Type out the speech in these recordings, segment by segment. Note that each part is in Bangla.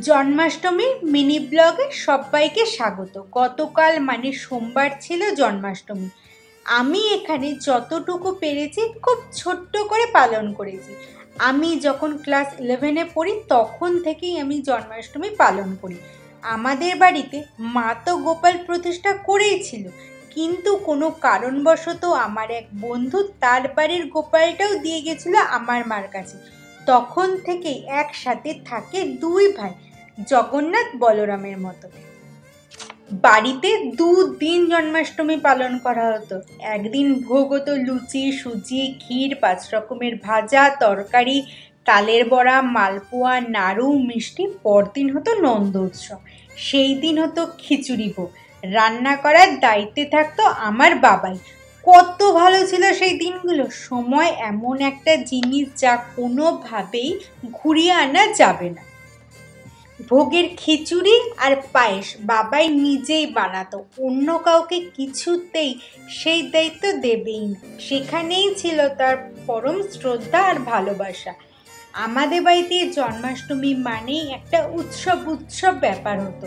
জন্মাষ্টমীর মিনি ব্লগে সবাইকে স্বাগত। গতকাল মানে সোমবার ছিল জন্মাষ্টমী। আমি এখানে যতটুকু পেরেছি খুব ছোট্ট করে পালন করেছি। আমি যখন ক্লাস 11-এ পড়ি তখন থেকেই আমি জন্মাষ্টমী পালন করি। আমাদের বাড়িতে মা তো গোপাল প্রতিষ্ঠা করেই ছিল, কিন্তু কোনো কারণবশত আমার এক বন্ধু তার বাড়ির গোপালটাও দিয়ে গেছিল আমার মার কাছে। তখন থেকেই একসাথে থাকে দুই ভাই, জগন্নাথ বলরামের মতো। বাড়িতে 2 দিন জন্মাষ্টমী পালন করা হতো। একদিন ভোগ হতো লুচি, সুজি, ক্ষীর, 5 রকমের ভাজা, তরকারি, তালের বড়া, মালপোয়া, নাড়ু, মিষ্টি। পরদিন হতো নন্দ উৎসব। সেই দিন হতো খিচুড়ি ভোগ। রান্না করার দায়িত্বে থাকতো আমার বাবাই। কত ভালো ছিল সেই দিনগুলো। সময় এমন একটা জিনিস যা কোনোভাবেই ঘুরিয়ে আনা যাবে না। ভোগের খিচুড়ি আর পায়েস বাবাই নিজেই বানাতো, অন্য কাউকে কিছুতেই সেই দায়িত্ব দেবেই না। সেখানেই ছিল তার পরম শ্রদ্ধা আর ভালোবাসা। আমাদের বাড়িতে জন্মাষ্টমী মানেই একটা উৎসব ব্যাপার হতো।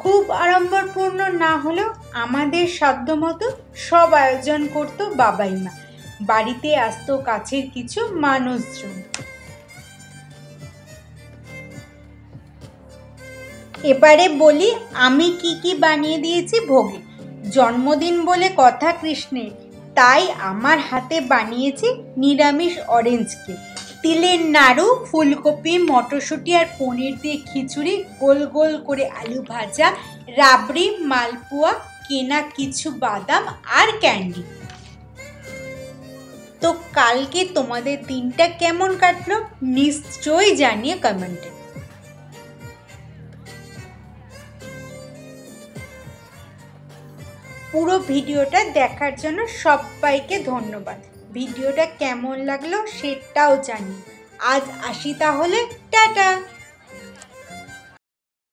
খুব আড়ম্বরপূর্ণ না হলেও আমাদের সাধ্যমতো সব আয়োজন করতো বাবাই মা। বাড়িতে আসতো কাছের কিছু মানুষজন। এবারে বলি আমি কি বানিয়ে দিয়েছি ভোগে। জন্মদিন বলে কথা কৃষ্ণের, তাই আমার হাতে বানিয়েছি নিরামিষ অরেঞ্জ কেক। তিলের নাড়ু, ফুলকপি, মটরশুঁটি আর পনির দিয়ে খিচুড়ি, গোল গোল করে আলু ভাজা, রাবড়ি, মালপোয়া, কেনা কিছু বাদাম আর ক্যান্ডি। তো কালকে তোমাদের দিনটা কেমন কাটলো নিশ্চয়ই জানিয়ে কমেন্টে। পুরো ভিডিওটা দেখার জন্য সবাইকে ধন্যবাদ। ভিডিওটা কেমন লাগলো সেটাও জানি। আজ আসি তাহলে, টাটা।